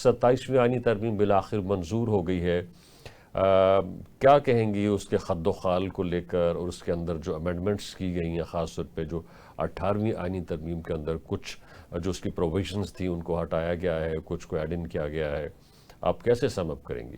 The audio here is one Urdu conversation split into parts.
27ویں آئینی ترمیم بالآخر منظور ہو گئی ہے، کیا کہیں گی اس کے خد و خال کو لے کر اور اس کے اندر جو امینڈمنٹس کی گئی ہیں، خاص طور پہ جو 18ویں آئینی ترمیم کے اندر کچھ جو اس کی پروویژنز تھی ان کو ہٹایا گیا ہے، کچھ کو ایڈ ان کیا گیا ہے، آپ کیسے سم اپ کریں گی؟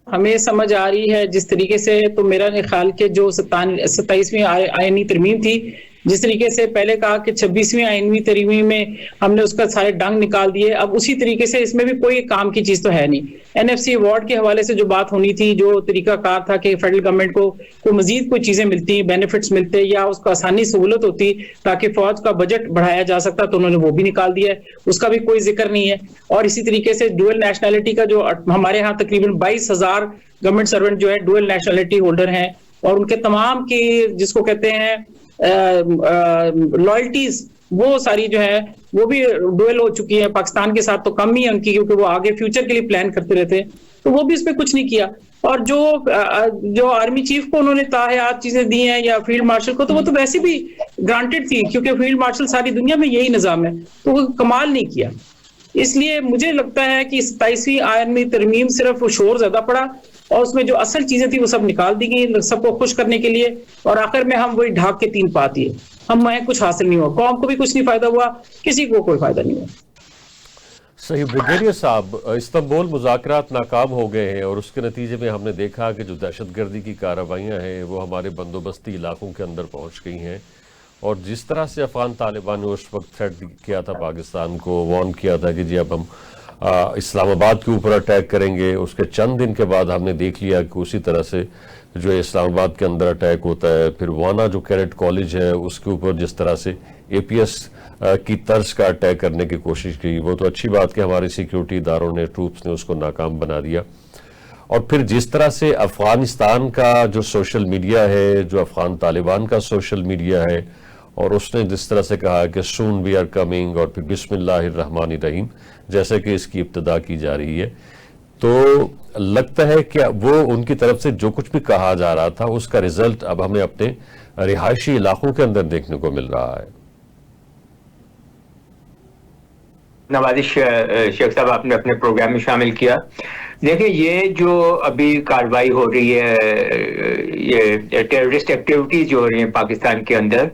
ہمیں سمجھ آ رہی ہے جس طریقے سے، تو میرا خیال کہ جو 27ویں آئینی ترمیم تھی، جس طریقے سے پہلے کہا کہ 26ویں آئینی ترمیم میں ہم نے اس کا سارے ڈنگ نکال دیے، اب اسی طریقے سے اس میں بھی کوئی کام کی چیز تو ہے نہیں۔ NFC ایوارڈ کے حوالے سے جو بات ہونی تھی، جو طریقہ کار تھا کہ فیڈرل گورنمنٹ کو کوئی مزید کوئی چیزیں ملتی، بینیفٹس ملتے یا اس کو آسانی سہولت ہوتی تاکہ فوج کا بجٹ بڑھایا جا سکتا، تو انہوں نے وہ بھی نکال دیا ہے، اس کا بھی کوئی ذکر نہیں ہے۔ اور اسی طریقے سے ڈوئل نیشنلٹی کا جو ہمارے ہاں تقریباً 22,000 گورنمنٹ سرونٹ جو ہے ڈوئل نیشنلٹی ہولڈر ہیں، اور ان کے تمام کی جس کو کہتے ہیں لائلٹیز، وہ ساری جو ہے وہ بھی ڈوئل ہو چکی ہیں۔ پاکستان کے ساتھ تو کم ہی ہے ان کی، کیونکہ وہ آگے فیوچر کے لیے پلان کرتے رہتے ہیں، تو وہ بھی اس پہ کچھ نہیں کیا۔ اور جو آرمی چیف کو انہوں نے تاحیات چیزیں دی ہیں یا فیلڈ مارشل کو، تو وہ تو ویسے بھی گرانٹڈ تھی، کیونکہ فیلڈ مارشل ساری دنیا میں یہی نظام ہے، تو وہ کمال نہیں کیا۔ اس لیے مجھے لگتا ہے کہ 27ویں آئینی ترمیم صرف شور زیادہ پڑا، اور اس میں جو اصل چیزیں تھیں وہ سب نکال دی گئی سب کو خوش کرنے کے لیے، اور آخر میں ہم وہی ڈھاک کے 3 پا دیے، ہمیں کچھ حاصل نہیں ہوا، قوم کو بھی کچھ نہیں فائدہ ہوا، کسی کو کوئی فائدہ نہیں ہوا۔ صحیح بریگیڈیئر صاحب، استنبول مذاکرات ناکام ہو گئے ہیں، اور اس کے نتیجے میں ہم نے دیکھا کہ جو دہشت گردی کی کارروائیاں ہیں وہ ہمارے بندوبستی علاقوں کے اندر پہنچ گئی ہیں، اور جس طرح سے افغان طالبان نے اس وقت تھریٹ کیا تھا پاکستان کو، وارن کیا تھا کہ جی اب ہم اسلام آباد کے اوپر اٹیک کریں گے، اس کے چند دن کے بعد ہم نے دیکھ لیا کہ اسی طرح سے جو اسلام آباد کے اندر اٹیک ہوتا ہے۔ پھر وانا جو کیڈٹ کالج ہے اس کے اوپر جس طرح سے APS کی طرز کا اٹیک کرنے کی کوشش کی، وہ تو اچھی بات کہ ہمارے سیکیورٹی اداروں نے، ٹروپس نے اس کو ناکام بنا دیا۔ اور پھر جس طرح سے افغانستان کا جو سوشل میڈیا ہے، جو افغان طالبان کا سوشل میڈیا ہے، اور اس نے جس طرح سے کہا کہ سون وی آر کمنگ، اور پھر بسم اللہ الرحمن الرحیم جیسے کہ اس کی ابتدا کی جا رہی ہے، تو لگتا ہے کہ وہ ان کی طرف سے جو کچھ بھی کہا جا رہا تھا اس کا رزلٹ اب ہمیں اپنے رہائشی علاقوں کے اندر دیکھنے کو مل رہا ہے۔ نوازش شیخ صاحب، آپ نے اپنے پروگرام میں شامل کیا۔ دیکھیں، یہ جو ابھی کارروائی ہو رہی ہے، یہ ٹیررسٹ ایکٹیویٹیز جو ہو رہی ہیں پاکستان کے اندر،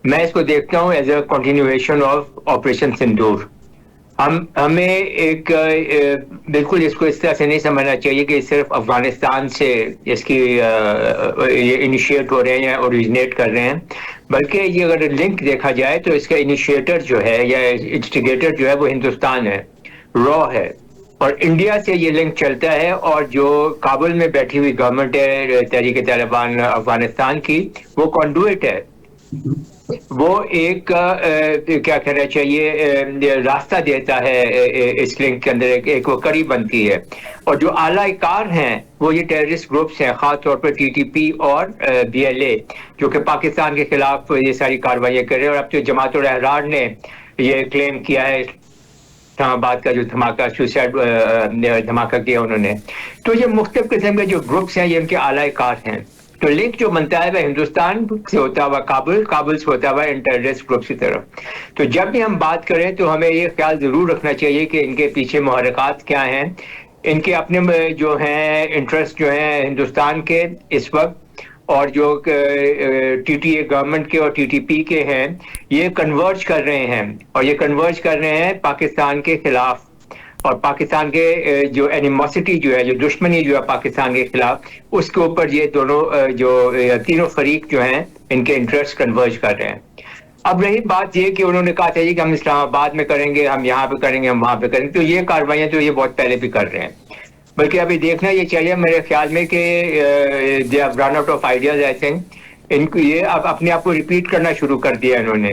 میں اس کو دیکھتا ہوں as a continuation of operation sindoor. ہمیں ایک بالکل اس کو اس طرح سے نہیں سمجھنا چاہیے کہ صرف افغانستان سے اس کی یہ انیشیٹ ہو رہے ہیں یا اوریجنیٹ کر رہے ہیں، بلکہ یہ اگر لنک دیکھا جائے تو اس کا انیشیٹر جو ہے یا انسٹیگیٹر جو ہے وہ ہندوستان ہے، را ہے، اور انڈیا سے یہ لنک چلتا ہے، اور جو کابل میں بیٹھی ہوئی گورنمنٹ ہے تحریک طالبان افغانستان کی، وہ کنڈویٹ ہے، وہ ایک کیا کہنا چاہیے راستہ دیتا ہے اس لنک کے اندر، ایک وہ کڑی بنتی ہے، اور جو اعلیٰ کار ہیں وہ یہ ٹیررسٹ گروپس ہیں، خاص طور پر TTP اور BLA، جو کہ پاکستان کے خلاف یہ ساری کارروائیاں کر رہے ہیں۔ اور اب تو جماعت الاحرار نے یہ کلیم کیا ہے، اسلام آباد کا جو دھماکہ، سوسائڈ دھماکہ کیا انہوں نے، تو یہ مختلف قسم کے جو گروپس ہیں یہ ان کے اعلیٰ کار ہیں۔ تو لنک جو بنتا ہے وہ ہندوستان سے ہوتا ہوا کابل سے ہوتا ہوا ان ٹیررسٹ گروپ کی طرف۔ تو جب بھی ہم بات کریں تو ہمیں یہ خیال ضرور رکھنا چاہیے کہ ان کے پیچھے محرکات کیا ہیں، ان کے اپنے جو ہیں انٹرسٹ جو ہیں ہندوستان کے اس وقت، اور جو TTA گورنمنٹ کے اور TTP کے ہیں، یہ کنورج کر رہے ہیں، اور یہ کنورج کر رہے ہیں پاکستان کے خلاف، اور پاکستان کے جو اینیموسٹی جو ہے، جو دشمنی جو ہے پاکستان کے خلاف، اس کے اوپر یہ دونوں جو تینوں فریق جو ہیں ان کے انٹرسٹ کنورج کر رہے ہیں۔ اب رہی بات یہ کہ انہوں نے کہا تھا کہ ہم اسلام آباد میں کریں گے، ہم یہاں پہ کریں گے، ہم وہاں پہ کریں گے، تو یہ کارروائیاں تو یہ بہت پہلے بھی کر رہے ہیں، بلکہ ابھی دیکھنا یہ چاہیے میرے خیال میں کہ they have run out of ideas, I think in کو یہ اب اپنے آپ کو ریپیٹ کرنا شروع کر دیا انہوں نے۔